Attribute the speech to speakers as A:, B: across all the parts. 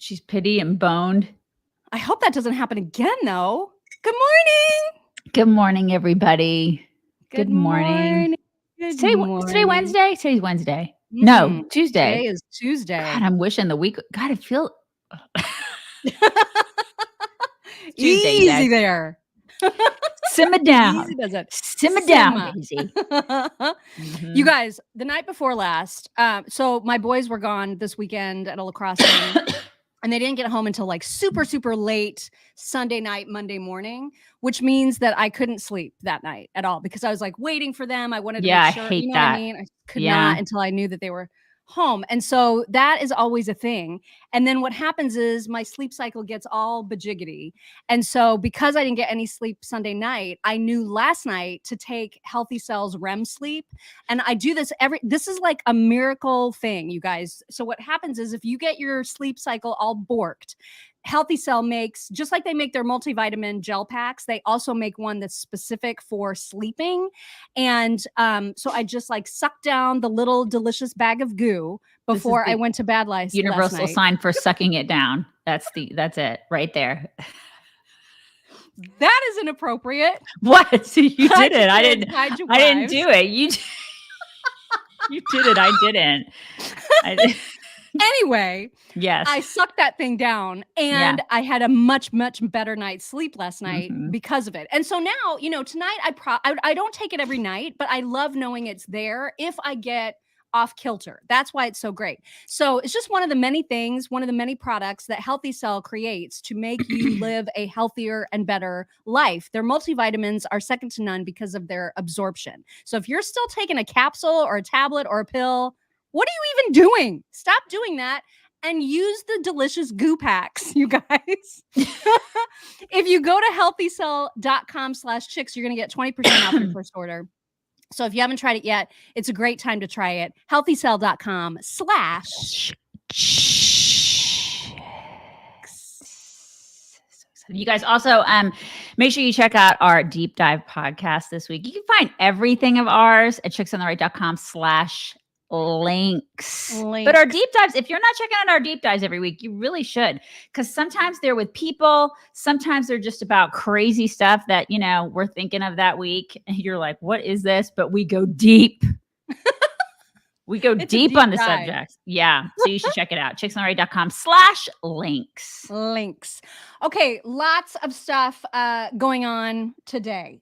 A: She's pity and boned.
B: I hope that doesn't happen again, though. Good morning.
A: Good morning, everybody. Good morning. Today Wednesday? Today's Wednesday. No, Tuesday.
B: Today is Tuesday.
A: God, I'm wishing the week. God, I feel
B: Tuesday, easy there.
A: Simmer down.
B: Easy does it.
A: Simmer down, Daisy.
B: You guys, the night before last, so my boys were gone this weekend at a lacrosse game. And they didn't get home until like super, super late Sunday night, Monday morning, which means that I couldn't sleep that night at all because I was like waiting for them. I wanted to make sure,
A: I hate
B: you know
A: that.
B: what I mean? I could not until I knew that they were home. And so that is always a thing. And then what happens is my sleep cycle gets all bajiggity. And so because I didn't get any sleep Sunday night, I knew last night to take Healthy Cells REM sleep. And I do this this is like a miracle thing, you guys. So what happens is if you get your sleep cycle all borked, Healthy Cell makes, just like they make their multivitamin gel packs, they also make one that's specific for sleeping. And so I just like sucked down the little delicious bag of goo before I went to bed last night.
A: Universal sign for sucking it down. That's it right there.
B: That is inappropriate.
A: What? So you did it. I didn't do it. You did it. I didn't.
B: Anyway,
A: yes,
B: I sucked that thing down and I had a much, much better night's sleep last night because of it. And so now, you know, tonight I don't take it every night, but I love knowing it's there if I get off kilter. That's why it's so great. So it's just one of the many things, one of the many products that Healthy Cell creates to make you live a healthier and better life. Their multivitamins are second to none because of their absorption. So if you're still taking a capsule or a tablet or a pill, what are you even doing? Stop doing that and use the delicious goo packs, you guys. If you go to healthycell.com/chicks, you're going to get 20% off your first order. So if you haven't tried it yet, it's a great time to try it. healthycell.com/chicks.
A: You guys also make sure you check out our deep dive podcast this week. You can find everything of ours at chicksontheright.com/links. But our deep dives, if you're not checking out our deep dives every week, you really should, because sometimes they're with people, sometimes they're just about crazy stuff that, you know, we're thinking of that week and you're like, what is this? But we go deep. We go deep on the subject. Yeah. So you should check it out. chicksontheright.com/links.
B: Okay. Lots of stuff going on today.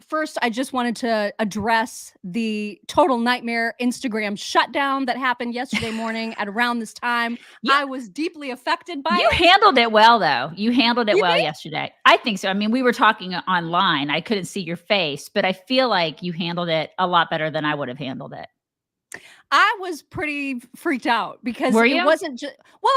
B: First, I just wanted to address the total nightmare Instagram shutdown that happened yesterday morning at around this time. I was deeply affected by it.
A: You handled it well, though. You handled it well yesterday. I think so. I mean, we were talking online. I couldn't see your face, but I feel like you handled it a lot better than I would have handled it.
B: I was pretty freaked out because it wasn't just,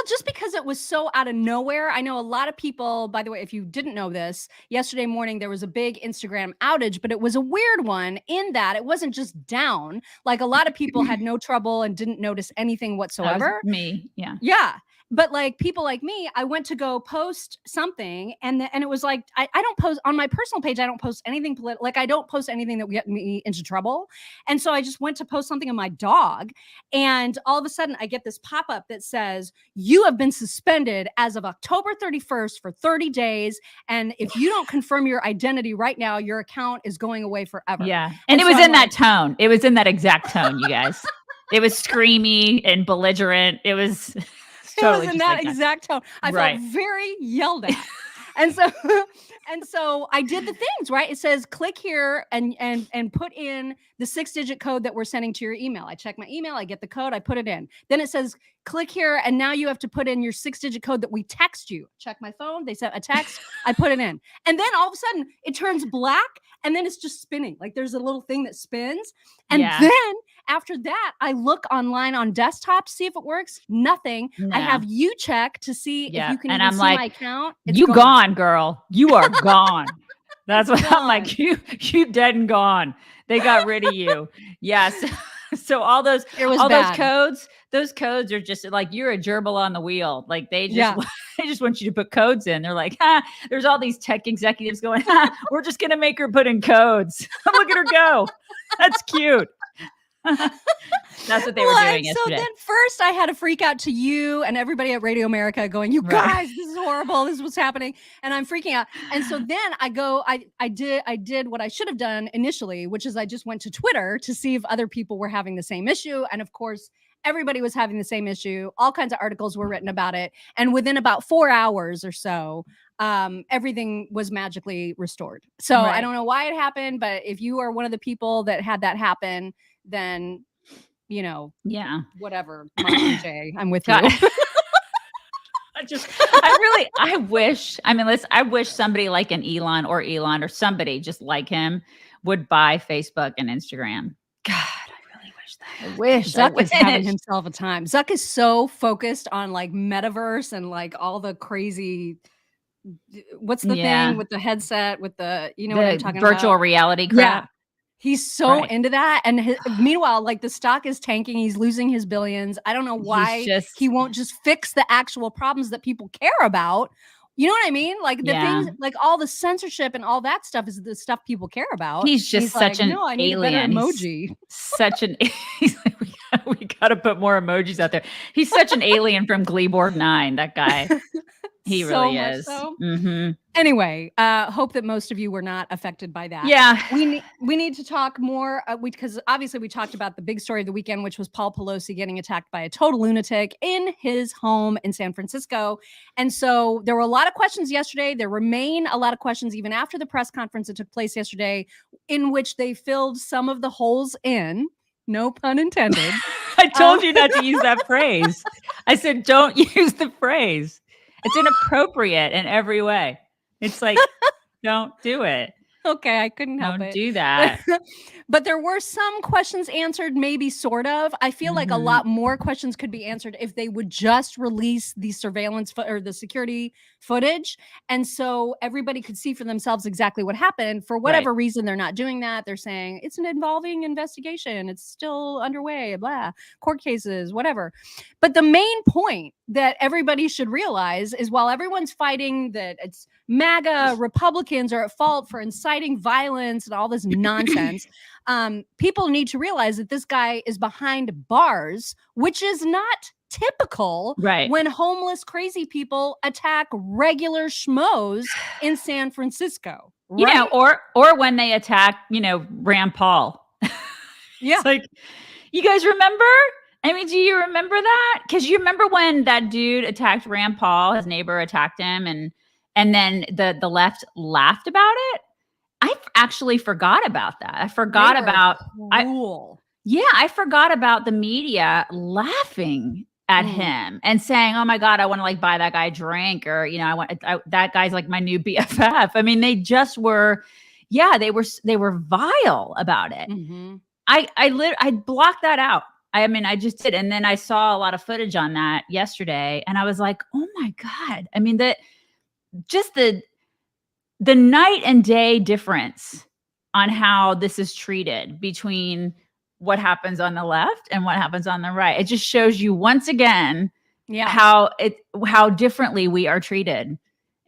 B: just because it was so out of nowhere. I know a lot of people, by the way, if you didn't know this, yesterday morning, there was a big Instagram outage, but it was a weird one in that it wasn't just down. Like a lot of people had no trouble and didn't notice anything whatsoever.
A: Me. Yeah.
B: Yeah. But like people like me, I went to go post something and it was like, I don't post on my personal page. I don't post anything political. Like I don't post anything that would get me into trouble. And so I just went to post something on my dog. And all of a sudden I get this pop-up that says, you have been suspended as of October 31st for 30 days. And if you don't confirm your identity right now, your account is going away forever.
A: Yeah. And it was in that tone. It was in that exact tone, you guys. It was screamy and belligerent. It was...
B: Totally it was in that exact tone. I felt very yelled at. And so I did the things, right? It says click here and put in the 6-digit code that we're sending to your email. I check my email, I get the code, I put it in. Then it says click here and now you have to put in your 6-digit code that we text you. Check my phone, they sent a text, I put it in. And then all of a sudden it turns black and then it's just spinning. Like there's a little thing that spins. And then after that, I look online on desktop to see if it works. Nothing. No. I have you check to see if you can even see my account. It's
A: gone, girl. You are gone. That's what I'm like. You dead and gone. They got rid of you. Yes. So all those those codes are just like you're a gerbil on the wheel. Like they just want you to put codes in. They're like, there's all these tech executives going, we're just gonna make her put in codes. Look at her go. That's cute. That's what they were doing yesterday.
B: So then first I had to freak out to you and everybody at Radio America going, you guys, this is horrible. This is what's happening. And I'm freaking out. And so then I did what I should have done initially, which is I just went to Twitter to see if other people were having the same issue. And of course, everybody was having the same issue. All kinds of articles were written about it. And within about 4 hours or so, everything was magically restored. So I don't know why it happened, but if you are one of the people that had that happen, then whatever, Mark and Jay, I'm with you.
A: I wish somebody like an Elon or somebody just like him would buy Facebook and Instagram. God, I really wish that.
B: I wish. Zuck is having himself a time. Zuck is so focused on like metaverse and like all the crazy, what's the thing with the headset, with the, what I'm talking about?
A: Virtual reality crap.
B: Yeah. He's so into that. And meanwhile, like the stock is tanking. He's losing his billions. I don't know why he won't just fix the actual problems that people care about. You know what I mean? Like the things, like all the censorship and all that stuff is the stuff people care about.
A: He's just such an alien. I need a better emoji. He's like, we got to put more emojis out there. He's such an alien from Gleeborg 9, that guy. He really is. So. Mm-hmm.
B: Anyway, hope that most of you were not affected by that.
A: Yeah.
B: We need to talk more because obviously we talked about the big story of the weekend, which was Paul Pelosi getting attacked by a total lunatic in his home in San Francisco. And so there were a lot of questions yesterday. There remain a lot of questions even after the press conference that took place yesterday, in which they filled some of the holes in. No pun intended.
A: I told you not to use that phrase. I said, don't use the phrase. It's inappropriate in every way. It's like, don't do it.
B: Okay, I couldn't help it.
A: Don't do that.
B: But there were some questions answered, maybe sort of. I feel like a lot more questions could be answered if they would just release the surveillance or the security footage. And so everybody could see for themselves exactly what happened. For whatever reason, they're not doing that. They're saying it's an involving investigation. It's still underway, blah, court cases, whatever. But the main point that everybody should realize is while everyone's fighting that it's MAGA Republicans are at fault for inciting violence and all this nonsense, people need to realize that this guy is behind bars, which is not typical when homeless crazy people attack regular schmoes in San Francisco.
A: Right? Or when they attack, Rand Paul. It's like, you guys remember? I mean, do you remember that? Because you remember when that dude attacked Rand Paul, his neighbor attacked him, and then the left laughed about it? I actually forgot about that. I forgot about I forgot about the media laughing at him and saying, "Oh my God, I want to like buy that guy a drink," or that guy's like my new BFF. I mean, they just were, they were vile about it. Mm-hmm. I blocked that out. I mean, I just did, and then I saw a lot of footage on that yesterday, and I was like, "Oh my God!" I mean, the night and day difference on how this is treated between what happens on the left and what happens on the right. It just shows you once again how differently we are treated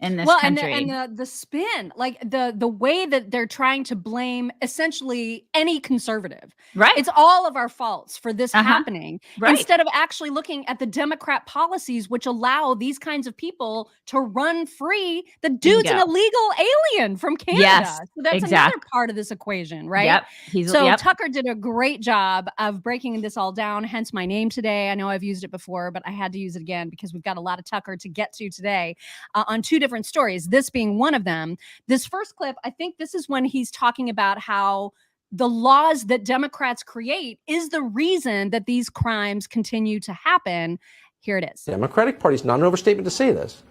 A: in this country.
B: And the spin, like the way that they're trying to blame essentially any conservative.
A: Right.
B: It's all of our faults for this happening. Right. Instead of actually looking at the Democrat policies, which allow these kinds of people to run free. The dude's an illegal alien from Canada.
A: Yes,
B: so that's another part of this equation, right? Yep. Tucker did a great job of breaking this all down, hence my name today. I know I've used it before, but I had to use it again because we've got a lot of Tucker to get to today on two different stories, this being one of them. This first clip, I think this is when he's talking about how the laws that Democrats create is the reason that these crimes continue to happen. Here it is.
C: The Democratic Party, is not an overstatement to say this,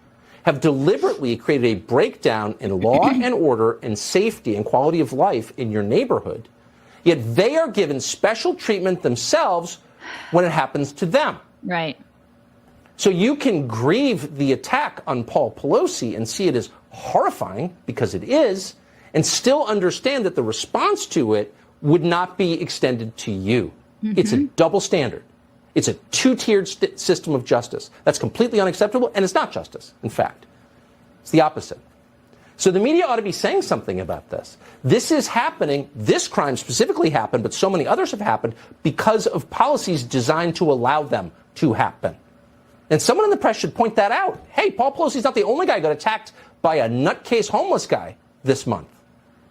C: have deliberately created a breakdown in law and order and safety and quality of life in your neighborhood. Yet they are given special treatment themselves when it happens to them.
A: Right.
C: So you can grieve the attack on Paul Pelosi and see it as horrifying, because it is, and still understand that the response to it would not be extended to you. Mm-hmm. It's a double standard. It's a two-tiered system of justice. That's completely unacceptable, and it's not justice, in fact. It's the opposite. So the media ought to be saying something about this. This is happening. This crime specifically happened, but so many others have happened because of policies designed to allow them to happen. And someone in the press should point that out. Hey, Paul Pelosi's not the only guy who got attacked by a nutcase homeless guy this month.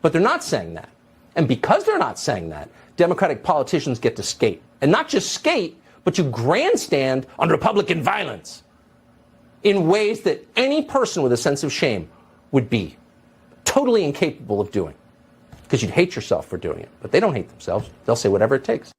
C: But they're not saying that. And because they're not saying that, Democratic politicians get to skate. And not just skate, but to grandstand on Republican violence in ways that any person with a sense of shame would be totally incapable of doing, because you'd hate yourself for doing it. But they don't hate themselves. They'll say whatever it takes.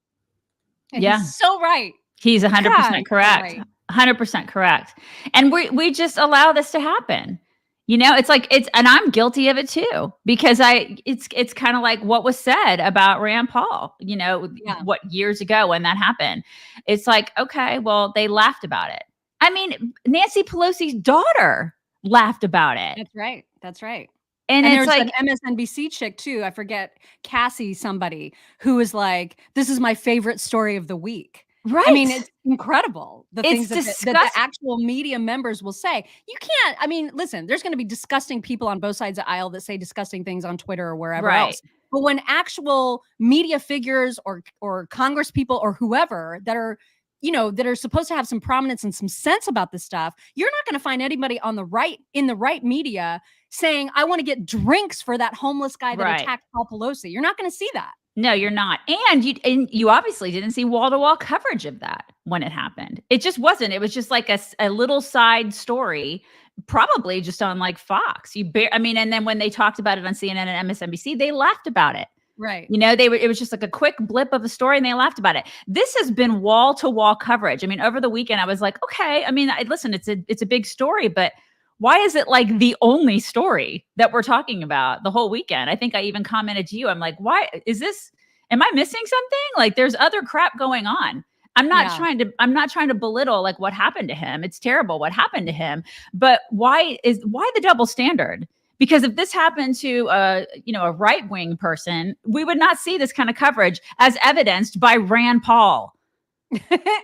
A: Yeah.
B: He's so right.
A: He's 100% correct. 100% correct. And we just allow this to happen. You know, and I'm guilty of it too, because it's kind of like what was said about Rand Paul, you know, what years ago when that happened. It's like, okay, well, they laughed about it. I mean, Nancy Pelosi's daughter laughed about it.
B: That's right. That's right.
A: And it's
B: there's
A: like
B: an MSNBC chick too. I forget, Cassie somebody, who was like, this is my favorite story of the week.
A: Right.
B: I mean, it's incredible. The things that the actual media members will say. You can't, I mean, listen, there's going to be disgusting people on both sides of the aisle that say disgusting things on Twitter or wherever else. But when actual media figures or Congress people or whoever that are, you know, that are supposed to have some prominence and some sense about this stuff, you're not going to find anybody on the right, in the right media saying, I want to get drinks for that homeless guy that attacked Paul Pelosi. You're not going to see that.
A: No, you're not. And you obviously didn't see wall-to-wall coverage of that when it happened. It just wasn't. It was just like a little side story, probably just on like Fox. And then when they talked about it on CNN and MSNBC, they laughed about it.
B: Right.
A: You know, it was just like a quick blip of a story and they laughed about it. This has been wall-to-wall coverage. I mean, over the weekend, I was like, okay, I mean, listen, it's a big story, but why is it like the only story that we're talking about the whole weekend? I think I even commented to you. I'm like, why is this? Am I missing something? Like there's other crap going on. I'm not trying to belittle like what happened to him. It's terrible what happened to him. But why the double standard? Because if this happened to a right-wing person, we would not see this kind of coverage as evidenced by Rand Paul.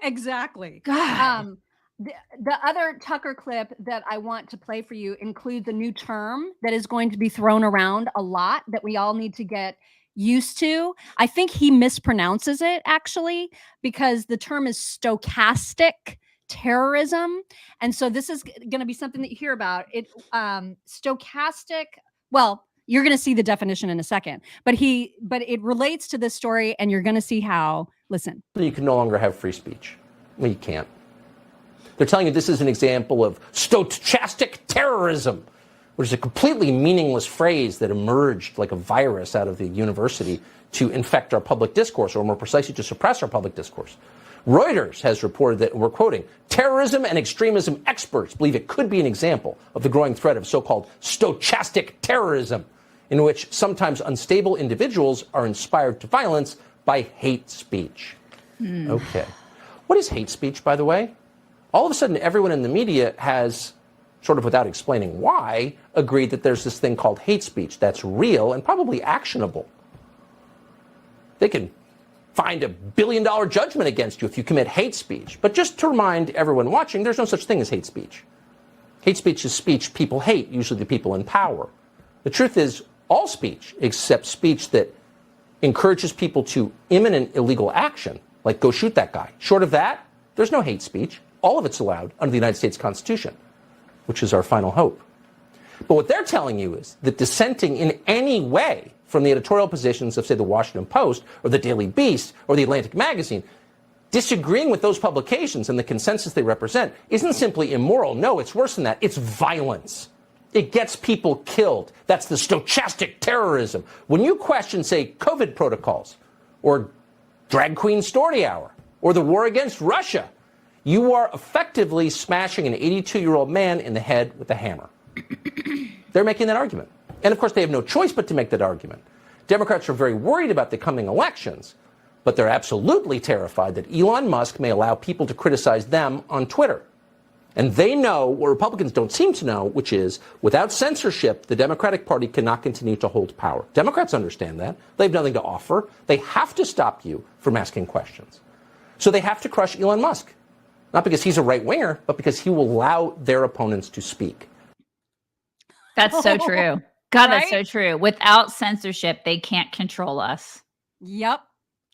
B: Exactly.
A: God.
B: The other Tucker clip that I want to play for you includes a new term that is going to be thrown around a lot that we all need to get used to. I think he mispronounces it actually, because the term is stochastic terrorism. And so this is going to be something that you hear about. Stochastic, well, you're going to see the definition in a second, but it relates to this story and you're going to see how. Listen.
C: You can no longer have free speech. Well, you can't. They're telling you this is an example of stochastic terrorism, which is a completely meaningless phrase that emerged like a virus out of the university to infect our public discourse, or more precisely, to suppress our public discourse. Reuters has reported that, we're quoting, terrorism and extremism experts believe it could be an example of the growing threat of so-called stochastic terrorism, in which sometimes unstable individuals are inspired to violence by hate speech. Okay. What is hate speech, by the way? All of a sudden, everyone in the media has, sort of without explaining why, agreed that there's this thing called hate speech that's real and probably actionable. They can find $1 billion judgment against you if you commit hate speech. But just to remind everyone watching, there's no such thing as hate speech. Hate speech is speech people hate, usually the people in power. The truth is, all speech, except speech that encourages people to imminent illegal action, like go shoot that guy. Short of that, there's no hate speech. All of it's allowed under the United States Constitution, which is our final hope. But what they're telling you is that dissenting in any way from the editorial positions of, say, the Washington Post or the Daily Beast or the Atlantic Magazine, disagreeing with those publications and the consensus they represent isn't simply immoral. No, it's worse than that. It's violence. It gets people killed. That's the stochastic terrorism. When you question, say, COVID protocols or drag queen story hour or the war against Russia, you are effectively smashing an 82-year-old man in the head with a hammer. They're making that argument. And of course, they have no choice but to make that argument. Democrats are very worried about the coming elections, but they're absolutely terrified that Elon Musk may allow people to criticize them on Twitter. And they know what Republicans don't seem to know, which is without censorship, the Democratic Party cannot continue to hold power. Democrats understand that. They have nothing to offer. They have to stop you from asking questions. So they have to crush Elon Musk. Not because he's a right-winger, but because he will allow their opponents to speak.
A: That's so true. God, that's so true. Without censorship, they can't control us.
B: Yep.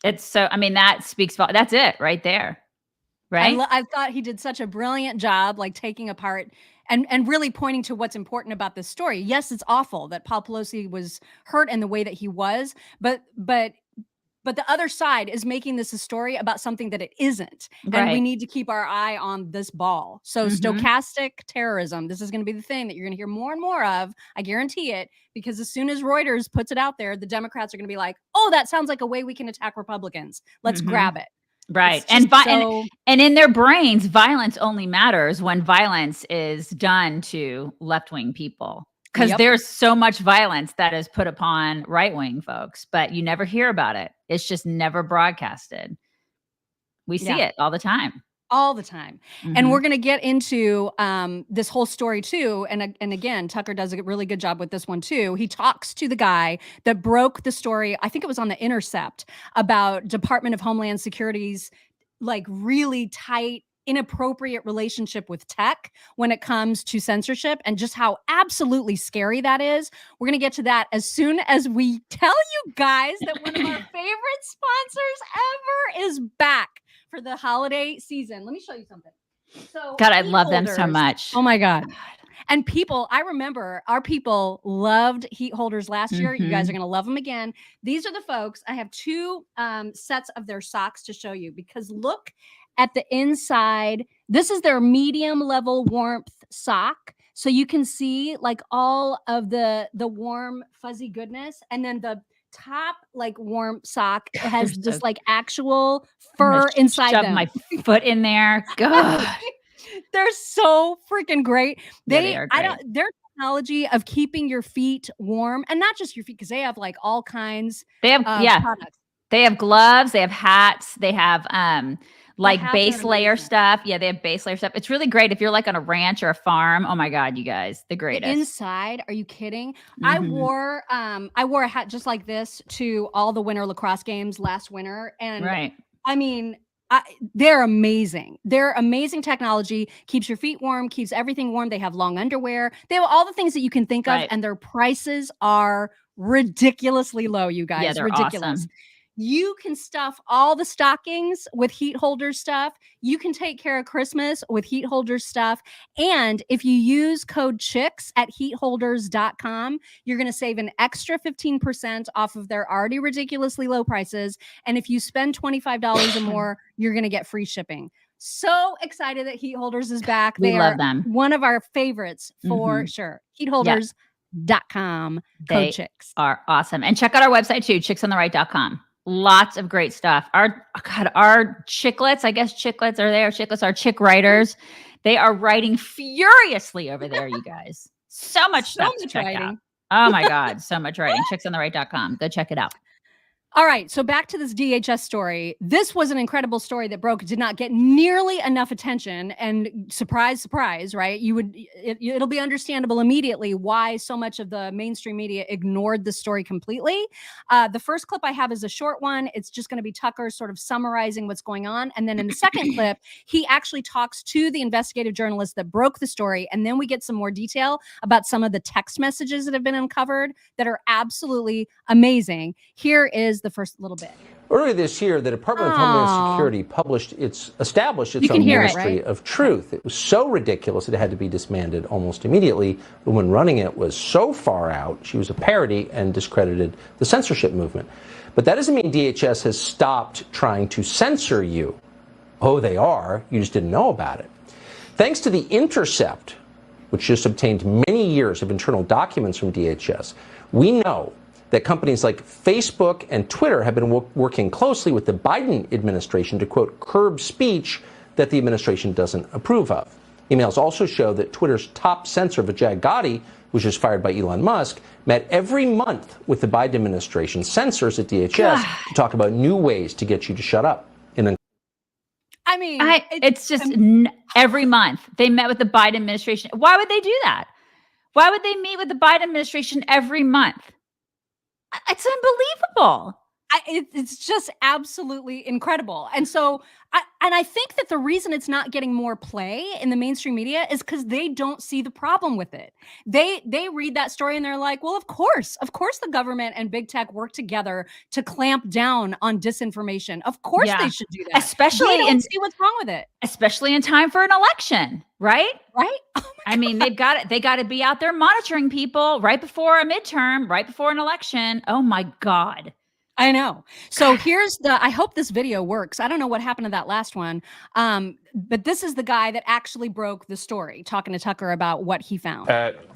A: It's so, I mean, that speaks, that's it right there. Right.
B: I thought he did such a brilliant job, like taking apart and really pointing to what's important about this story. Yes, it's awful that Paul Pelosi was hurt in the way that he was, but the other side is making this a story about something that it isn't. And we need to keep our eye on this ball. So stochastic terrorism, this is going to be the thing that you're going to hear more and more of. I guarantee it, because as soon as Reuters puts it out there, the Democrats are going to be like, oh, that sounds like a way we can attack Republicans. Let's grab it.
A: Right. And in their brains, violence only matters when violence is done to left-wing people. Because there's so much violence that is put upon right-wing folks, but you never hear about it. It's just never broadcasted. We see it all the time.
B: All the time. And we're going to get into this whole story too. And again, Tucker does a really good job with this one too. He talks to the guy that broke the story. I think it was on The Intercept, about Department of Homeland Security's like really tight, inappropriate relationship with tech when it comes to censorship, and just how absolutely scary that is. We're going to get to that as soon as we tell you guys that one of our favorite sponsors ever is back for the holiday season. Let me show you something. So
A: God, I love them so much.
B: Oh my God. And people, I remember our people loved heat holders last year. You guys are going to love them again. These are the folks. I have two sets of their socks to show you, because look at the inside. This is their medium level warmth sock. So you can see like all of the warm fuzzy goodness. And then the top like warm sock has just like actual fur inside them.
A: My foot in there. God.
B: They're so freaking great.
A: They are great.
B: Their technology of keeping your feet warm, and not just your feet, because they have like all kinds.
A: They have
B: products.
A: They have gloves, they have hats, they have like base layer stuff. Yeah, they have base layer stuff. It's really great if you're like on a ranch or a farm. Oh my God, you guys, the greatest.
B: The inside, are you kidding? I wore a hat just like this to all the winter lacrosse games last winter, and I mean, they're amazing. They're amazing technology. Keeps your feet warm, keeps everything warm. They have long underwear. They have all the things that you can think of, and their prices are ridiculously low, you guys.
A: Yeah, they're
B: ridiculous.
A: Awesome.
B: You can stuff all the stockings with heat holder stuff. You can take care of Christmas with heat holder stuff. And if you use code CHICKS at heatholders.com, you're going to save an extra 15% off of their already ridiculously low prices. And if you spend $25 or more, you're going to get free shipping. So excited that Heat Holders is back.
A: We love them.
B: One of our favorites for sure. Heatholders.com. Code CHICKS.
A: Are awesome. And check out our website too, chicksontheright.com. Lots of great stuff. Our chicklets, I guess chicklets are there. Chicklets are chick writers. They are writing furiously over there, you guys. So much stuff to check out. Oh my God, so much writing. Chicksontheright.com. Go check it out.
B: All right, so back to this DHS story. This was an incredible story that broke. It did not get nearly enough attention, and surprise, surprise, right? It'll be understandable immediately why so much of the mainstream media ignored the story completely. The first clip I have is a short one. It's just going to be Tucker sort of summarizing what's going on, and then in the second clip, he actually talks to the investigative journalist that broke the story, and then we get some more detail about some of the text messages that have been uncovered that are absolutely amazing. Here is the first little bit.
C: Earlier this year, the Department of Homeland Security established its own Ministry of Truth. It was so ridiculous it had to be disbanded almost immediately. The woman running it was so far out, she was a parody and discredited the censorship movement. But that doesn't mean DHS has stopped trying to censor you. Oh, they are. You just didn't know about it. Thanks to The Intercept, which just obtained many years of internal documents from DHS, we know that companies like Facebook and Twitter have been working closely with the Biden administration to, quote, curb speech that the administration doesn't approve of. Emails also show that Twitter's top censor, Vijay Gadde, which was fired by Elon Musk, met every month with the Biden administration censors at DHS to talk about new ways to get you to shut up.
A: It's just every month they met with the Biden administration. Why would they do that? Why would they meet with the Biden administration every month? It's unbelievable.
B: It's just absolutely incredible. And so I think that the reason it's not getting more play in the mainstream media is because they don't see the problem with it. They read that story and they're like, well, of course the government and big tech work together to clamp down on disinformation. Of course they should do that.
A: Especially
B: they don't see what's wrong with it.
A: Especially in time for an election, right?
B: Right?
A: I mean, they got to be out there monitoring people right before a midterm, right before an election. Oh my God.
B: I know. So I hope this video works. I don't know what happened to that last one. But this is the guy that actually broke the story, talking to Tucker about what he found.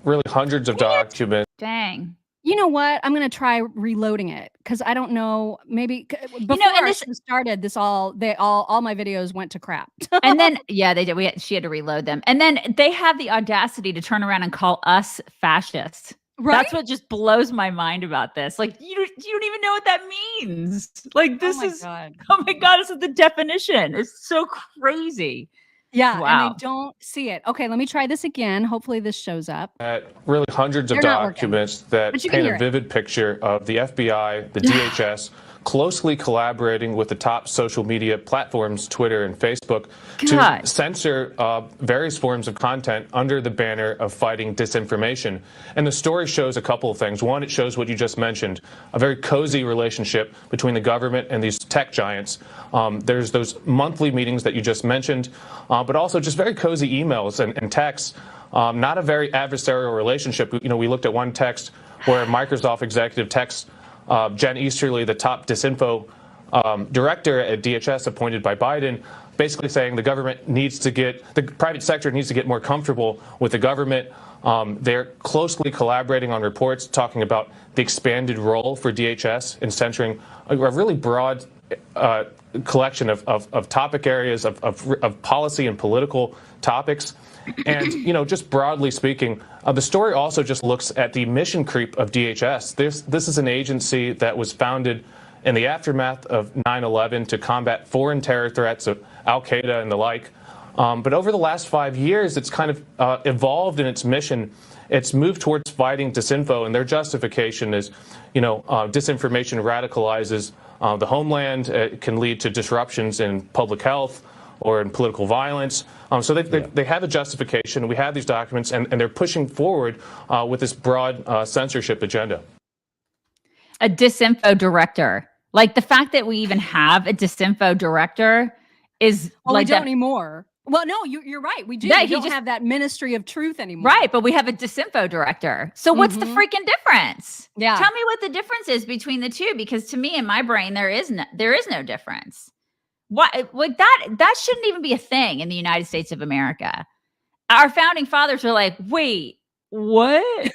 D: Really hundreds of documents.
A: Dang.
B: You know what? I'm going to try reloading it because I don't know. Maybe before our show started, all my videos went to crap.
A: And then, they did. She had to reload them. And then they have the audacity to turn around and call us fascists. Right? That's what just blows my mind about this. Like, you don't even know what that means. Like, this oh my God, this is the definition. It's so crazy.
B: Yeah, wow. And they don't see it. Okay, let me try this again. Hopefully this shows up.
D: Really hundreds of documents that paint a vivid picture of the FBI, the DHS, closely collaborating with the top social media platforms, Twitter and Facebook, to censor various forms of content under the banner of fighting disinformation. And the story shows a couple of things. One, it shows what you just mentioned, a very cozy relationship between the government and these tech giants. There's those monthly meetings that you just mentioned, but also just very cozy emails and texts. Not a very adversarial relationship. You know, we looked at one text where a Microsoft executive texts Jen Easterly, the top disinfo director at DHS appointed by Biden, basically saying the private sector needs to get more comfortable with the government. They're closely collaborating on reports talking about the expanded role for DHS in censoring a really broad collection of topic areas of policy and political topics. And, you know, just broadly speaking, the story also just looks at the mission creep of DHS. This is an agency that was founded in the aftermath of 9/11 to combat foreign terror threats of Al-Qaeda and the like. But over the last 5 years, it's kind of evolved in its mission. It's moved towards fighting disinfo, and their justification is, you know, disinformation radicalizes the homeland. It can lead to disruptions in public health or in political violence. So they have a justification. We have these documents, and they're pushing forward with this broad censorship agenda.
A: A disinfo director. Like, the fact that we even have a disinfo director is
B: we don't anymore. Well, no, you're right. We do. Yeah, we don't have that ministry of truth anymore.
A: Right, but we have a disinfo director. So what's the freaking difference?
B: Yeah.
A: Tell me what the difference is between the two, because to me, in my brain, there is no difference. Why? Like, that shouldn't even be a thing in the United States of America. Our founding fathers were like, wait, what?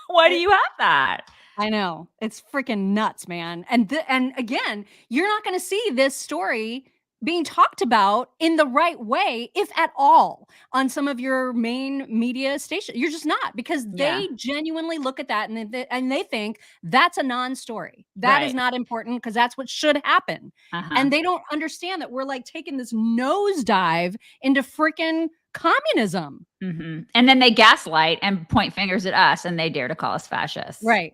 A: Why do you have that?
B: I know. It's freaking nuts, man. And again, you're not going to see this story being talked about in the right way, if at all, on some of your main media stations. You're just not, because they genuinely look at that and they think that's a non-story. That is not important because that's what should happen. And they don't understand that we're like taking this nosedive into freaking communism.
A: And then they gaslight and point fingers at us, and they dare to call us fascists.
B: Right.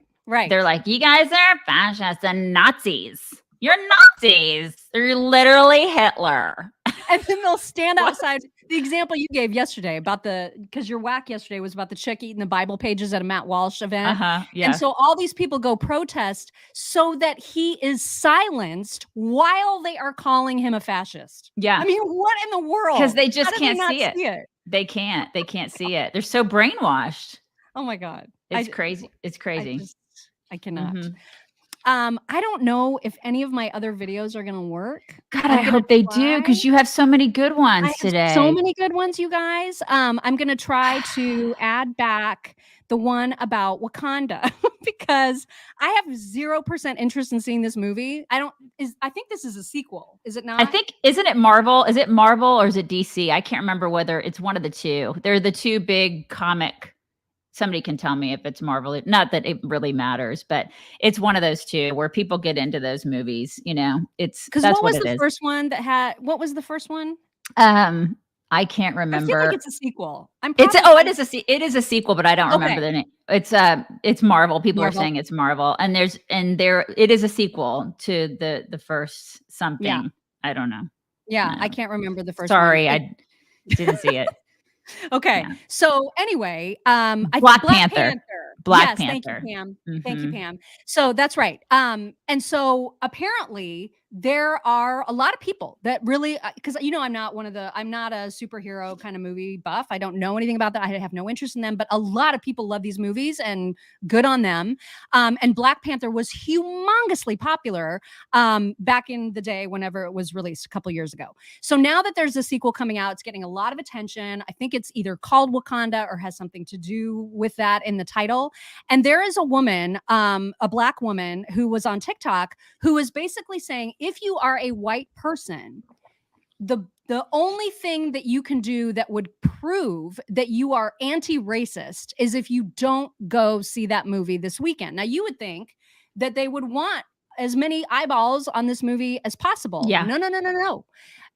A: They're like, you guys are fascists and Nazis. You're Nazis. You're literally Hitler.
B: And then they'll stand outside. The example you gave yesterday about because your whack yesterday was about the chick eating the Bible pages at a Matt Walsh event. And so all these people go protest so that he is silenced while they are calling him a fascist.
A: Yeah.
B: I mean, what in the world?
A: Because they just can't see it. They can't see it. They're so brainwashed.
B: Oh my God.
A: It's crazy. It's crazy.
B: I cannot. I don't know if any of my other videos are going to work.
A: God, I hope they do, because you have so many good ones today.
B: So many good ones, you guys. I'm going to try to add back the one about Wakanda because I have 0% interest in seeing this movie. I think this is a sequel. Is it not?
A: I think, isn't it Marvel? Is it Marvel or is it DC? I can't remember whether it's one of the two. They're the two big comic. Somebody can tell me if it's Marvel. Not that it really matters, but it's one of those two where people get into those movies. You know, it's because
B: what was the first one that had? What was the first one?
A: I can't remember.
B: I feel like it's a sequel.
A: It is a sequel, but I don't remember the name. It's Marvel. People are saying it's Marvel, and it is a sequel to the first something. Yeah. I don't know.
B: Yeah, I can't remember the first.
A: Sorry, I didn't see it.
B: Okay, yeah. So anyway,
A: Black Panther. Black Panther.
B: Thank you, Pam. Thank you, Pam. So that's right. And so apparently there are a lot of people that really, because I'm not a superhero kind of movie buff. I don't know anything about that. I have no interest in them, but a lot of people love these movies, and good on them. And Black Panther was humongously popular back in the day whenever it was released a couple years ago. So now that there's a sequel coming out, it's getting a lot of attention. I think it's either called Wakanda or has something to do with that in the title. And there is a woman, a Black woman, who was on TikTok who is basically saying, if you are a white person, the only thing that you can do that would prove that you are anti-racist is if you don't go see that movie this weekend. Now, you would think that they would want as many eyeballs on this movie as possible.
A: Yeah.
B: No.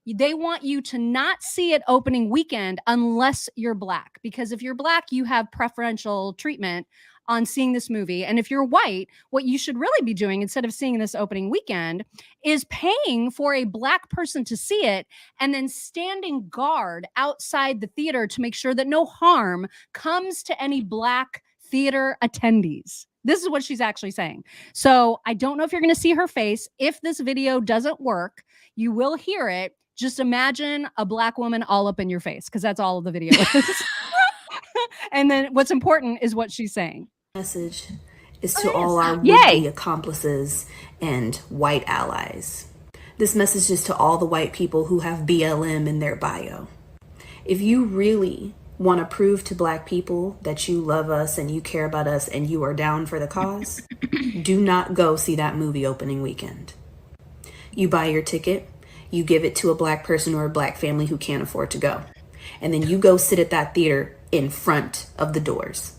B: They want you to not see it opening weekend unless you're Black, because if you're Black, you have preferential treatment on seeing this movie. And if you're white, what you should really be doing instead of seeing this opening weekend is paying for a Black person to see it and then standing guard outside the theater to make sure that no harm comes to any Black theater attendees. This is what she's actually saying. So I don't know if you're going to see her face. If this video doesn't work, you will hear it. Just imagine a Black woman all up in your face, because that's all of the video is. And then what's important is what she's saying.
E: Message is to all our would-be accomplices and white allies. This message is to all the white people who have BLM in their bio. If you really want to prove to Black people that you love us and you care about us and you are down for the cause, do not go see that movie opening weekend. You buy your ticket, you give it to a Black person or a Black family who can't afford to go. And then you go sit at that theater in front of the doors.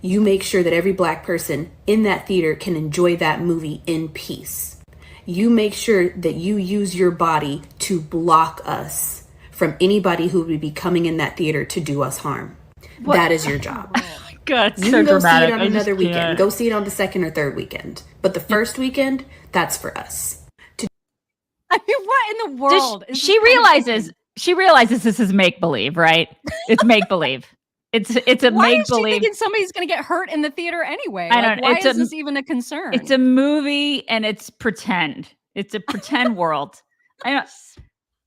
E: You make sure that every Black person in that theater can enjoy that movie in peace. You make sure that you use your body to block us from anybody who would be coming in that theater to do us harm. What? That is your job.
A: God,
E: you can go see it on another weekend. Go see it on the second or third weekend. But the first weekend, that's for us.
B: I mean, what in the world?
A: She realizes this is make-believe, right? It's make-believe. It's a make-believe.
B: Why is she thinking somebody's going to get hurt in the theater anyway? I don't know. Why is this even a concern?
A: It's a movie and it's pretend. It's a pretend world. I don't.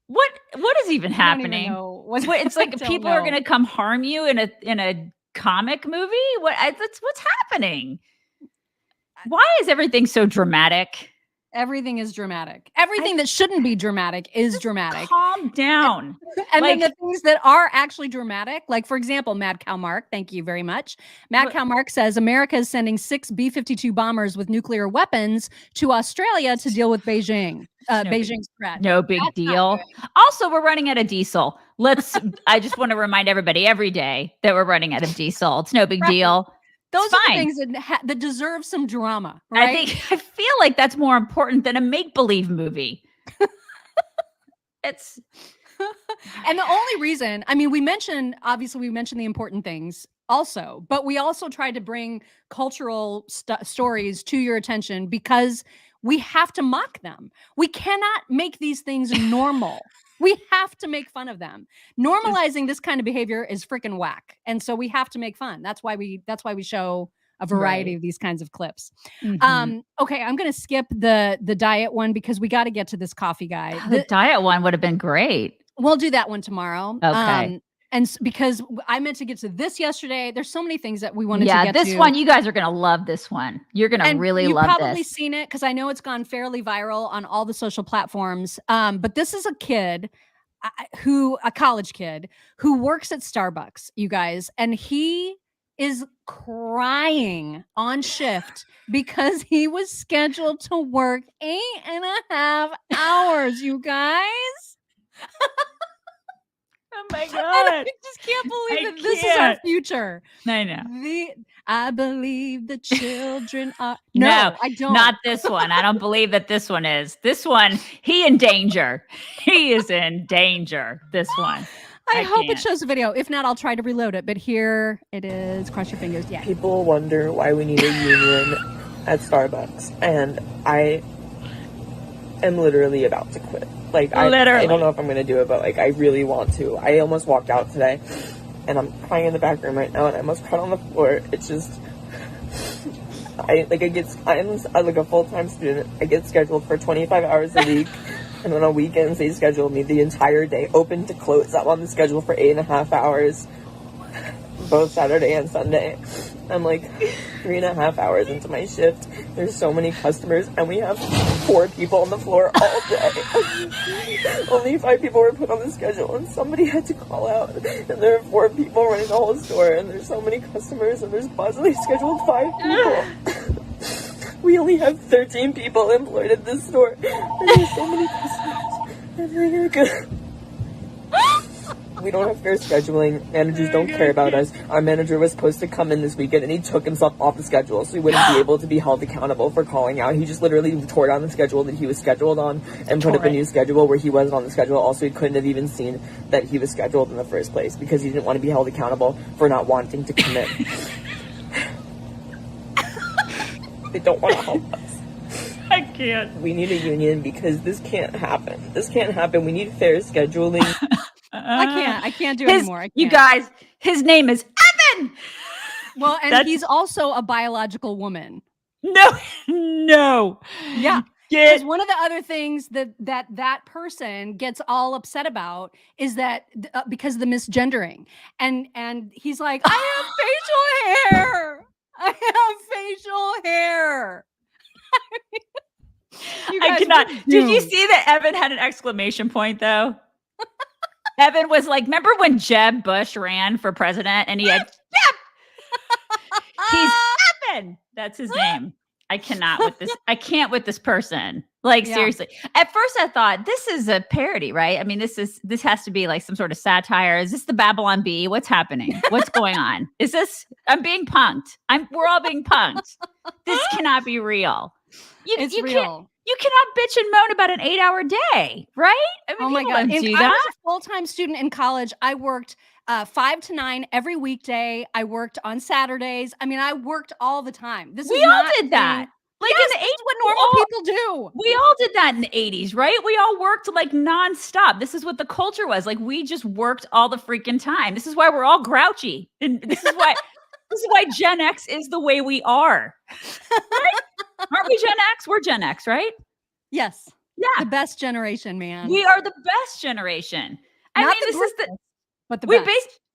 A: What is even happening? It's like people are going to come harm you in a comic movie. What's happening? Why is everything so dramatic?
B: Everything is dramatic. Everything that shouldn't be dramatic is dramatic.
A: Calm down.
B: And then the things that are actually dramatic, like, for example, Mad Cow Mark, thank you very much. Mad Cow Mark says America is sending 6 B-52 bombers with nuclear weapons to Australia to deal with Beijing. Beijing's threat.
A: No big deal. Also, we're running out of diesel. I just want to remind everybody every day that we're running out of diesel. It's no big deal.
B: Those are the things that deserve some drama, right?
A: I feel like that's more important than a make-believe movie.
B: And the only reason, I mean, we mentioned the important things also, but we also tried to bring cultural stories to your attention because we have to mock them. We cannot make these things normal. We have to make fun of them. Normalizing this kind of behavior is freaking whack. And so we have to make fun. That's why we show a variety of these kinds of clips. Mm-hmm. Okay, I'm going to skip the diet one because we got to get to this coffee guy.
A: The diet one would have been great.
B: We'll do that one tomorrow.
A: Okay.
B: And because I meant to get to this yesterday, there's so many things that we wanted to get to.
A: Yeah, this one, you guys are going to love this one. You're going to really love this.
B: You've probably seen it because I know it's gone fairly viral on all the social platforms. But this is a kid, a college kid, who works at Starbucks, you guys. And he is crying on shift because he was scheduled to work 8.5 hours, you guys.
A: Oh my God.
B: I just can't believe that this is our future.
A: I know.
B: I believe the children are.
A: No,
B: I don't.
A: Not this one. I don't believe that this one is. This one, he in danger. He is in danger. This one.
B: I hope it shows the video. If not, I'll try to reload it. But here it is. Cross your fingers. Yeah.
F: People wonder why we need a union at Starbucks, and I am literally about to quit. Like, I don't know if I'm going to do it, but, like, I really want to. I almost walked out today, and I'm crying in the back room right now, and I almost cried on the floor. It's just, I'm like a full-time student. I get scheduled for 25 hours a week. And then on weekends, they schedule me the entire day, open to close. I'm on the schedule for 8.5 hours, both Saturday and Sunday. I'm like 3.5 hours into my shift. There's so many customers, and we have 4 people on the floor all day. Only 5 people were put on the schedule, and somebody had to call out. And there are 4 people running the whole store, and there's so many customers, and there's possibly scheduled 5 people. We only have 13 people employed at this store. And there's so many customers. And they're good. We don't have fair scheduling. Managers don't care about us. Our manager was supposed to come in this weekend, and he took himself off the schedule, so he wouldn't be able to be held accountable for calling out. He just literally tore down the schedule that he was scheduled on and put up a new schedule where he wasn't on the schedule. Also, he couldn't have even seen that he was scheduled in the first place because he didn't want to be held accountable for not wanting to come in. They don't want to help us.
A: I can't.
F: We need a union because this can't happen. This can't happen. We need fair scheduling.
B: I can't do it anymore.
A: You guys, his name is Evan.
B: Well, and he's also a biological woman.
A: No.
B: Yeah. Because one of the other things that person gets all upset about is that because of the misgendering, and he's like, I have facial hair. I have facial hair.
A: I cannot. Did you see that Evan had an exclamation point though? Evan was like, remember when Jeb Bush ran for president and he had Jeb? He's Evan. That's his name. I cannot with this. I can't with this person. Like, seriously. At first I thought this is a parody, right? I mean, this has to be like some sort of satire. Is this the Babylon Bee? What's happening? What's going on? Is this, I'm being punked. We're all being punked. This cannot be real.
B: It's real.
A: You cannot bitch and moan about an 8-hour day, right? I mean,
B: oh my God.
A: I was
B: a full-time student in college. I worked 5 to 9 every weekday. I worked on Saturdays. I mean, I worked all the time.
A: We all did that. Like in the 80s,
B: what normal people do.
A: We all did that in the 80s, right? We all worked like nonstop. This is what the culture was. Like, we just worked all the freaking time. This is why we're all grouchy. And this is why Gen X is the way we are. Right? Aren't we Gen X? We're Gen X, right?
B: Yes.
A: Yeah.
B: The best generation, man.
A: We are the best generation.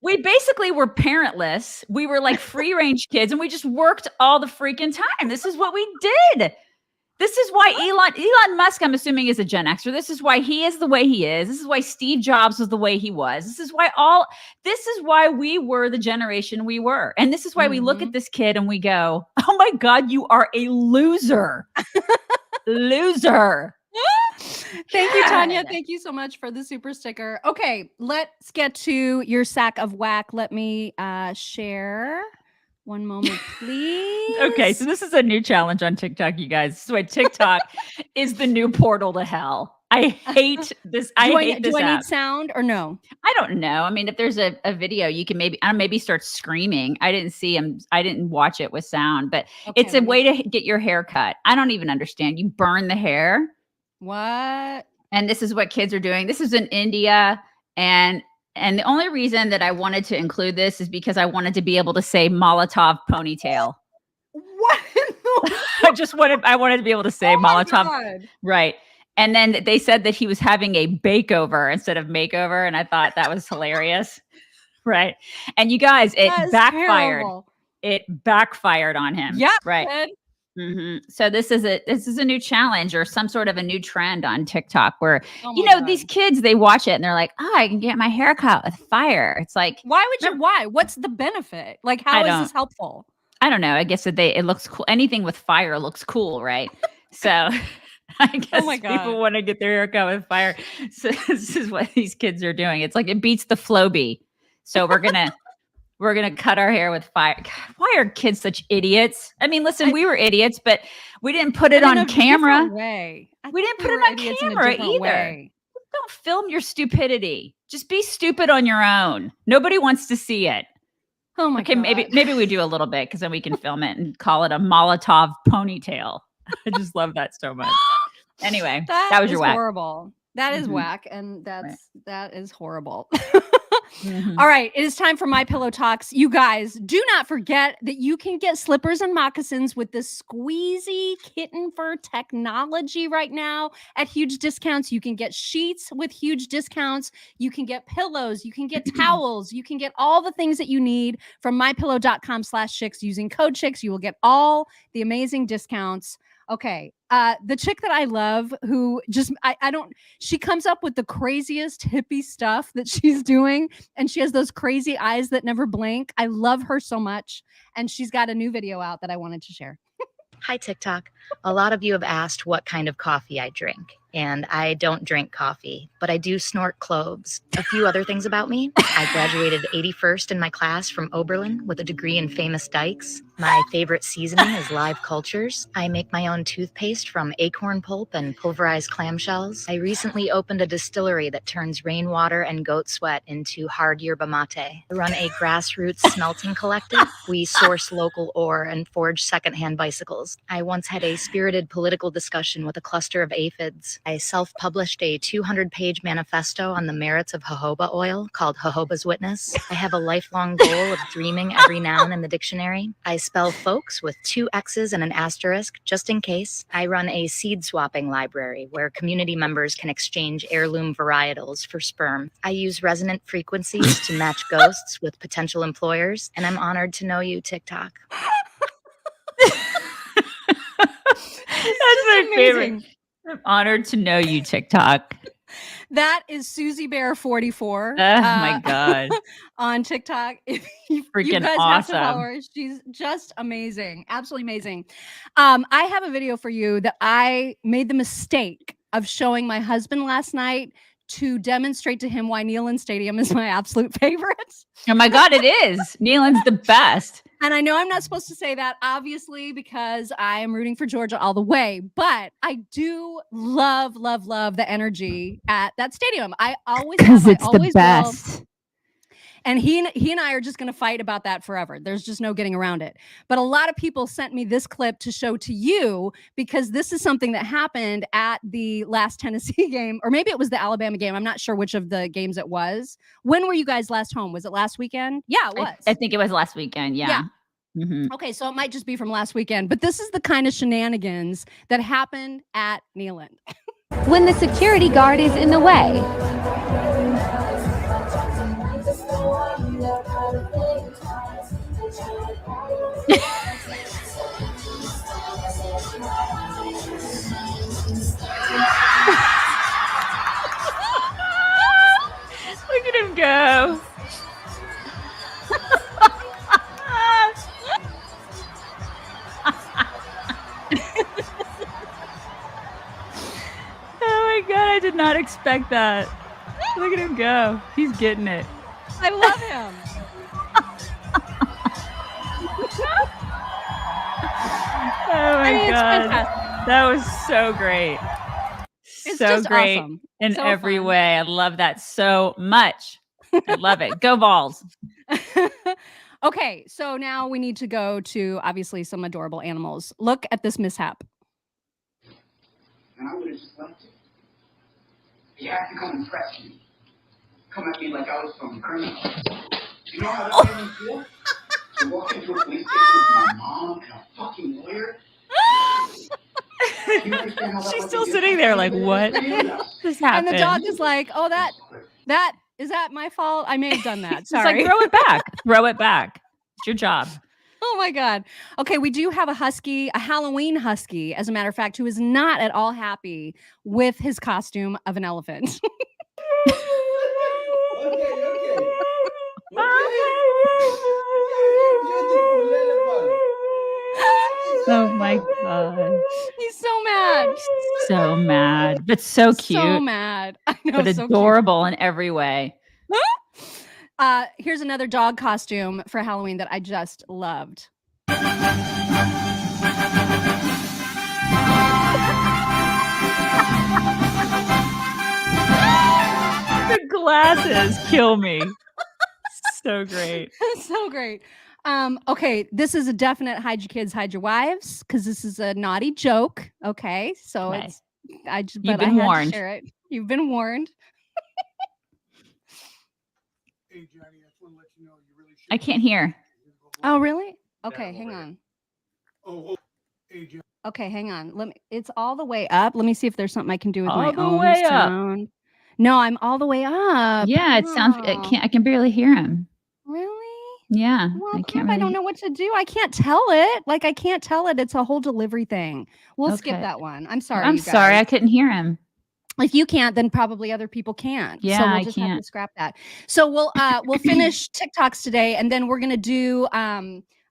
A: We basically were parentless. We were like free range kids, and we just worked all the freaking time. This is what we did. This is why Elon Musk, I'm assuming, is a Gen Xer. This is why he is the way he is. This is why Steve Jobs was the way he was. This is why we were the generation we were. And this is why we look at this kid and we go, oh my God, you are a loser. Loser.
B: Thank you, Tanya. Thank you so much for the super sticker. Okay, let's get to your sack of whack. Let me share. One moment, please.
A: Okay, so this is a new challenge on TikTok, you guys. So TikTok is the new portal to hell. I hate this. Do I
B: need sound or no?
A: I don't know. I mean, if there's a video, you can maybe start screaming. I didn't see him. I didn't watch it with sound, but it's a way to get your hair cut. I don't even understand. You burn the hair.
B: What?
A: And this is what kids are doing. This is in India, and the only reason that I wanted to include this is because I wanted to be able to say Molotov ponytail.
B: What?
A: I wanted to be able to say Molotov. Right. And then they said that he was having a bakeover instead of makeover. And I thought that was hilarious. Right. And you guys, it backfired. Terrible. It backfired on him.
B: Yeah.
A: Right. Mm-hmm. So this is a new challenge or some sort of a new trend on TikTok where, God, these kids, they watch it and they're like, oh, I can get my hair cut with fire. It's like,
B: why? What's the benefit? Like, how is this helpful?
A: I don't know. I guess that it looks cool. Anything with fire looks cool. Right. So I guess people want to get their hair cut with fire. So this is what these kids are doing. It's like, it beats the Floby. So we're going to cut our hair with fire. God, why are kids such idiots? I mean, listen, we were idiots, but we didn't put it on camera.
B: We
A: didn't put it on camera either. Don't film your stupidity. Just be stupid on your own. Nobody wants to see it.
B: Oh my God.
A: Maybe we do a little bit because then we can film it and call it a Molotov ponytail. I just love that so much. Anyway, that was your whack.
B: Horrible. That is whack, and that is horrible. All right, it is time for My Pillow Talks. You guys, do not forget that you can get slippers and moccasins with this squeezy kitten fur technology right now at huge discounts. You can get sheets with huge discounts. You can get pillows. You can get towels. You can get all the things that you need from mypillow.com/chicks using code chicks. You will get all the amazing discounts. Okay. The chick that I love who just, she comes up with the craziest hippie stuff that she's doing. And she has those crazy eyes that never blink. I love her so much. And she's got a new video out that I wanted to share.
G: Hi, TikTok. A lot of you have asked what kind of coffee I drink. And I don't drink coffee, but I do snort cloves. A few other things about me. I graduated 81st in my class from Oberlin with a degree in famous dykes. My favorite seasoning is live cultures. I make my own toothpaste from acorn pulp and pulverized clamshells. I recently opened a distillery that turns rainwater and goat sweat into hard yerba mate. I run a grassroots smelting collective. We source local ore and forge secondhand bicycles. I once had a spirited political discussion with a cluster of aphids. I self-published a 200-page manifesto on the merits of jojoba oil called Jojoba's Witness. I have a lifelong goal of dreaming every noun in the dictionary. I spell folks with 2 X's and an asterisk, just in case. I run a seed swapping library where community members can exchange heirloom varietals for sperm. I use resonant frequencies to match ghosts with potential employers, and I'm honored to know you, TikTok.
A: That's my favorite. I'm honored to know you, TikTok.
B: That is Susie Bear 44.
A: Oh my God.
B: On TikTok. If you guys have to follow her. She's just amazing. Absolutely amazing. I have a video for you that I made the mistake of showing my husband last night to demonstrate to him why Neyland Stadium is my absolute favorite.
A: Oh my God, it is. Neyland's the best.
B: And I know I'm not supposed to say that, obviously, because I am rooting for Georgia all the way. But I do love, love, love the energy at that stadium. I always
A: because it's the best.
B: Will. And he and I are just going to fight about that forever. There's just no getting around it. But a lot of people sent me this clip to show to you because this is something that happened at the last Tennessee game, or maybe it was the Alabama game. I'm not sure which of the games it was. When were you guys last home? Was it last weekend? Yeah, it was.
A: I think it was last weekend. Yeah.
B: Mm-hmm. Okay, so it might just be from last weekend. But this is the kind of shenanigans that happened at Neyland.
H: When the security guard is in the way.
A: Look at him go. Oh my God, I did not expect that. Look at him go. He's getting it.
B: I love him.
A: Oh my God. That was so great.
B: It's
A: so
B: just
A: great
B: awesome.
A: in
B: So
A: every
B: fun.
A: way. I love that so much. I love it. Go Vols.
B: Okay, so now we need to go to obviously some adorable animals. Look at this mishap.
I: And I would have just left it. You had to come and press me. Come at me like I was some criminal. You know how that made me feel? To walk into a police station with my mom and a fucking lawyer?
A: She's still sitting there like, what? This happened.
B: And the dog is like, oh, is that my fault? I may have done that. Sorry.
A: It's like, throw it back. Throw it back. It's your job.
B: Oh my God. Okay, we do have a husky, a Halloween husky, as a matter of fact, who is not at all happy with his costume of an elephant.
A: Oh my God.
B: He's so mad.
A: So mad. But so cute.
B: So mad. I know,
A: but
B: so
A: adorable in every way.
B: Here's another dog costume for Halloween that I just loved.
A: The glasses kill me. So great.
B: So great. Okay, this is a definite hide your kids, hide your wives, because this is a naughty joke. Okay, so it's
A: You've been warned.
B: To share it. You've been warned.
I: Hey Johnny, I just want to let you know you really should.
A: I can't hear.
B: Oh really? Okay, hang on.
I: Oh, hey Johnny.
B: Okay, hang on. It's all the way up. Let me see if there's something I can do with my
A: All the
B: own
A: way up.
B: sound. No, I'm all the way up.
A: Yeah, it sounds. I can barely hear him.
B: Really?
A: Yeah.
B: Well, I don't know what to do. I can't tell it. Like, I can't tell it. It's a whole delivery thing. We'll skip that one. I'm sorry.
A: I'm sorry. I couldn't hear him.
B: If you can't, then probably other people can't.
A: Yeah,
B: so we'll just have to scrap that. So we'll finish TikToks today, and then we're gonna do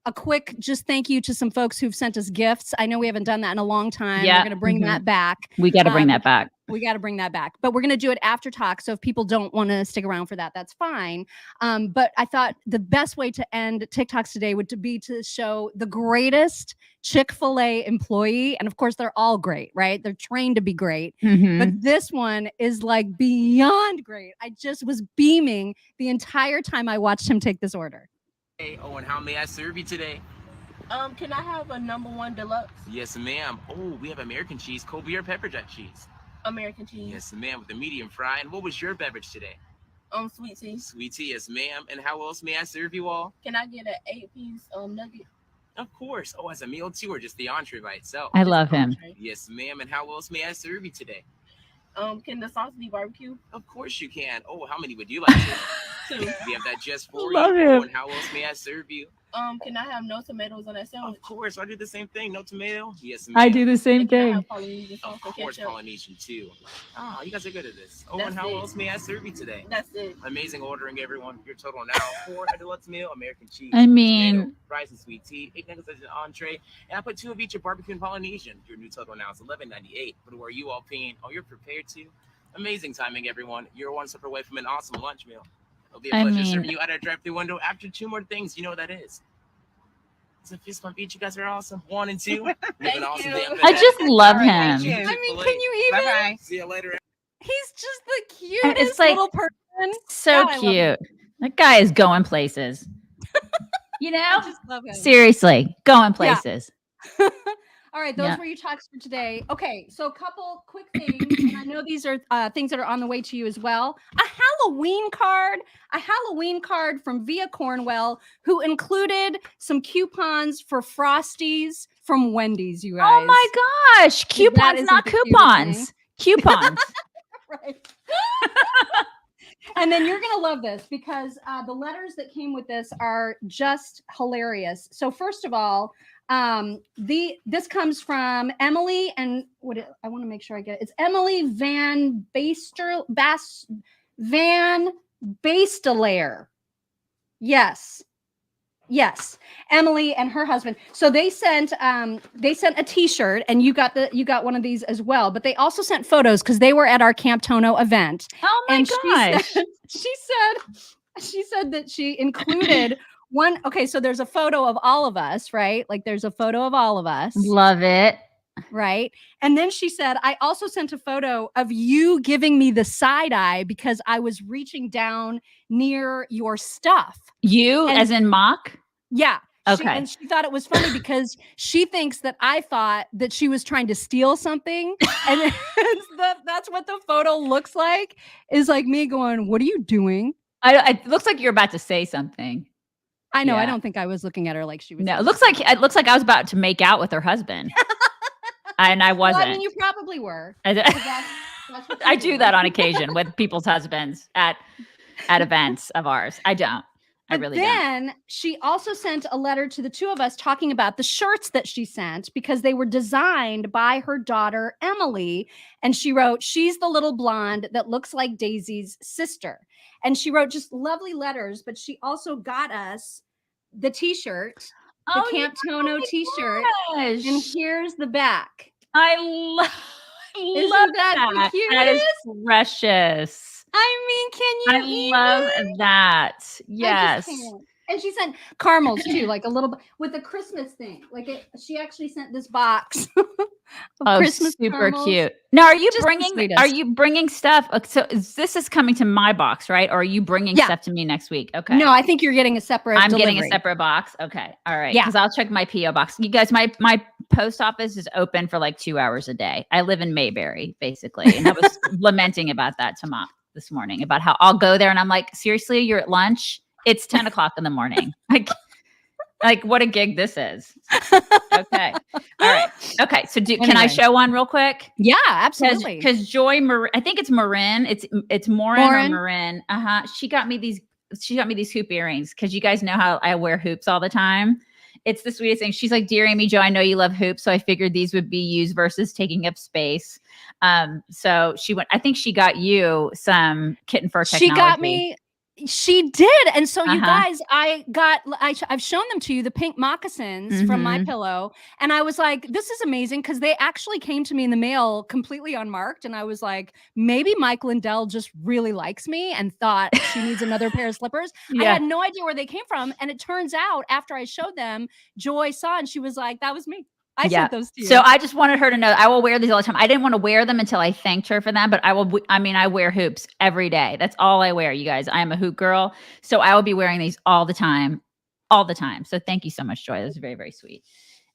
B: a quick just thank you to some folks who've sent us gifts. I know we haven't done that in a long time.
A: Yeah.
B: We're gonna bring that back.
A: We got to bring that back.
B: We got to bring that back, but we're going to do it after talk. So if people don't want to stick around for that, that's fine. But I thought the best way to end TikToks today would be to show the greatest Chick-fil-A employee. And of course, they're all great, right? They're trained to be great. But this one is like beyond great. I just was beaming the entire time I watched him take this order.
J: Hey, oh, and how may I serve you today?
K: Can I have a #1 deluxe?
J: Yes, ma'am. Oh, we have American cheese, cold beer, pepper jack cheese.
K: American cheese.
J: Yes, ma'am, with a medium fry. And what was your beverage today?
K: Sweet tea.
J: Sweet tea, yes, ma'am. And how else may I serve you all?
K: Can I get an 8-piece nugget?
J: Of course. Oh, as a meal too, or just the entree by itself?
A: I love him.
J: Yes, ma'am. And how else may I serve you today?
K: Can the sauce be barbecue?
J: Of course you can. Oh, how many would you like to?
K: 2.
J: We have that just for
A: Love
J: you.
A: him.
J: Oh, and how else may I serve you?
K: Can I have no tomatoes on that sandwich?
J: Of course, I do the same thing. No tomato? Yes, ma'am.
A: I do the same
K: Can I
A: thing.
K: have Polynesian sauce
J: Of course,
K: ketchup?
J: Polynesian too. Oh, you guys are good at this. Oh,
K: That's
J: and how
K: it.
J: else may I serve you today?
K: That's it.
J: Amazing ordering, everyone. Your total now for a deluxe meal, American cheese.
A: I mean-
J: tomato, fries and sweet tea, 8 nuggets as an entree, and I put 2 of each of barbecue and Polynesian. Your new total now is $11.98. But who are you all paying? Oh, you're prepared to. Amazing timing, everyone. You're one step away from an awesome lunch meal. It'll be a pleasure serving you at our drive-through window after 2 more things. You know what that is. It's a fist bump each. You guys are awesome. 1 and 2.
K: Thank
J: awesome
K: you.
J: day.
A: I just love him.
B: I mean, can you even?
K: Bye-bye.
J: See you later.
B: He's just the cutest
A: It's like
B: little person.
A: So
B: God, I love him.
A: cute. That guy is going places. You know?
B: I just love him.
A: Seriously, going places.
B: All right, those were your talks for today. Okay, so a couple quick things, and I know these are things that are on the way to you as well. A Halloween card from Via Cornwell, who included some coupons for Frosties from Wendy's. You guys.
A: Oh my gosh, coupons, not coupons. Coupons.
B: Right. And then you're going to love this because the letters that came with this are just hilarious. So first of all, this comes from Emily, and I want to make sure I get it. It's Emily Van Bastelaar. Yes, Emily and her husband. So they sent a T-shirt, and you got one of these as well. But they also sent photos because they were at our Camp Tono event.
A: Oh my gosh!
B: She said that she included one. Okay, so there's a photo of all of us, right? Like there's a photo of all of us.
A: Love it.
B: Right. And then she said, I also sent a photo of you giving me the side eye because I was reaching down near your stuff.
A: As in mock?
B: Yeah.
A: Okay.
B: And she thought it was funny because she thinks that I thought that she was trying to steal something. And that's what the photo looks like, is like me going, what are you doing?
A: It looks like you're about to say something.
B: I know.
A: Yeah.
B: I don't think I was looking at her like she was.
A: No, it looks like I was about to make out with her husband. And I wasn't.
B: Well, I mean, you probably were.
A: That's what I do that on occasion with people's husbands at events of ours. I don't. I really don't.
B: Then she also sent a letter to the two of us talking about the shirts that she sent because they were designed by her daughter, Emily. And she wrote, she's the little blonde that looks like Daisy's sister. And she wrote just lovely letters, but she also got us the T-shirt. The Camp Tono T-shirt, and here's the back.
A: I love
B: that. The cutest?
A: That is precious.
B: I mean, can you?
A: I love that. Yes.
B: And she sent caramels too, like a little with a Christmas thing. Like she actually sent this box Christmas
A: super
B: caramels.
A: cute. Now, are you
B: Just
A: bringing stuff? So this is coming to my box, right? Or are you bringing stuff to me next week? Okay.
B: No, I think you're getting a separate.
A: I'm
B: delivery.
A: getting a separate box. Okay. All right.
B: Yeah.
A: Because I'll check my PO box. You guys, my post office is open for like 2 hours a day. I live in Mayberry, basically, and I was lamenting about that to Mom this morning about how I'll go there and I'm like, seriously, you're at lunch? It's 10 o'clock in the morning. Like what a gig this is. Okay. All right. Okay. So can I show one real quick?
B: Yeah, absolutely.
A: Because Joy, I think it's Marin. It's Morin or Marin. She got me these hoop earrings because you guys know how I wear hoops all the time. It's the sweetest thing. She's like, dear Amy Jo, I know you love hoops. So I figured these would be used versus taking up space. So I think she got you some kitten fur technology.
B: She got me. She did. And so you guys, I've shown them to you, the pink moccasins from My Pillow. And I was like, this is amazing because they actually came to me in the mail completely unmarked. And I was like, maybe Mike Lindell just really likes me and thought she needs another pair of slippers. I had no idea where they came from. And it turns out after I showed them, Joy saw and she was like, that was me. I sent those to you.
A: So I just wanted her to know I will wear these all the time. I didn't want to wear them until I thanked her for them, but I wear hoops every day. That's all I wear, you guys. I am a hoop girl. So I will be wearing these all the time. So thank you so much, Joy. That was very, very sweet.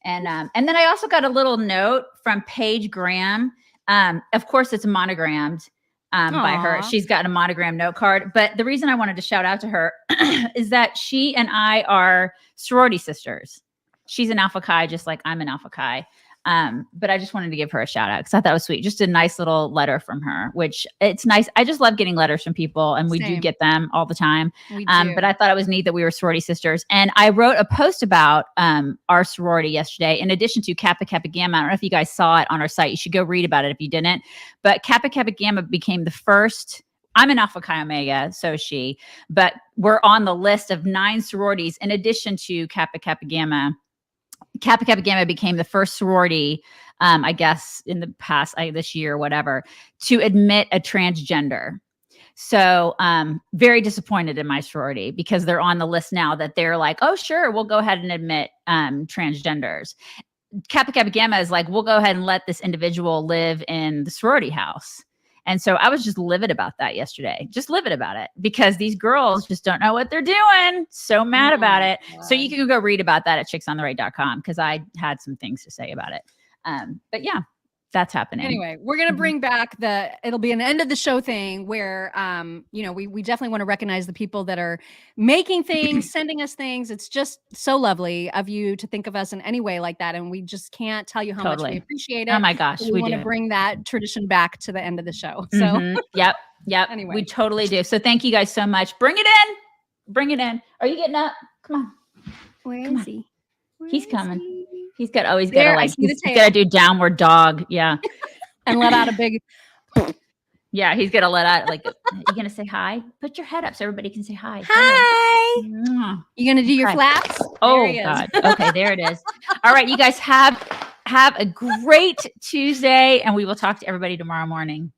A: And then I also got a little note from Paige Graham. Of course, it's monogrammed by her. She's got a monogram note card. But the reason I wanted to shout out to her is that she and I are sorority sisters. She's an Alpha Chi, just like I'm an Alpha Chi. But I just wanted to give her a shout out because I thought it was sweet. Just a nice little letter from her, which it's nice. I just love getting letters from people and we do get them all the time. But I thought it was neat that we were sorority sisters. And I wrote a post about our sorority yesterday, in addition to Kappa Kappa Gamma. I don't know if you guys saw it on our site. You should go read about it if you didn't. But Kappa Kappa Gamma became the first. I'm an Alpha Chi Omega, so is she. But we're on the list of 9 sororities in addition to Kappa Kappa Gamma. Kappa Kappa Gamma became the first sorority, I guess, in the past, this year or whatever, to admit a transgender. So very disappointed in my sorority because they're on the list now that they're like, oh, sure, we'll go ahead and admit transgenders. Kappa Kappa Gamma is like, we'll go ahead and let this individual live in the sorority house. And so I was just livid about that yesterday. Just livid about it because these girls just don't know what they're doing. So mad about it. God. So you can go read about that at chicksontheright.com because I had some things to say about it. But yeah, that's happening.
B: Anyway, we're going to bring back it'll be an end of the show thing where, we definitely want to recognize the people that are making things, sending us things. It's just so lovely of you to think of us in any way like that. And we just can't tell you how much we appreciate it.
A: Oh my gosh.
B: We want to bring that tradition back to the end of the show. So
A: Yep.
B: Anyway,
A: we totally do. So thank you guys so much. Bring it in. Are you getting up? Come on.
B: Where is he?
A: He's coming. He's got to do downward dog. Yeah.
B: And let out a big.
A: Yeah. He's going to let out you going to say hi? Put your head up so everybody can say hi.
B: Hi. You going to do your flaps?
A: Oh God. Okay. There it is. All right. You guys have a great Tuesday and we will talk to everybody tomorrow morning.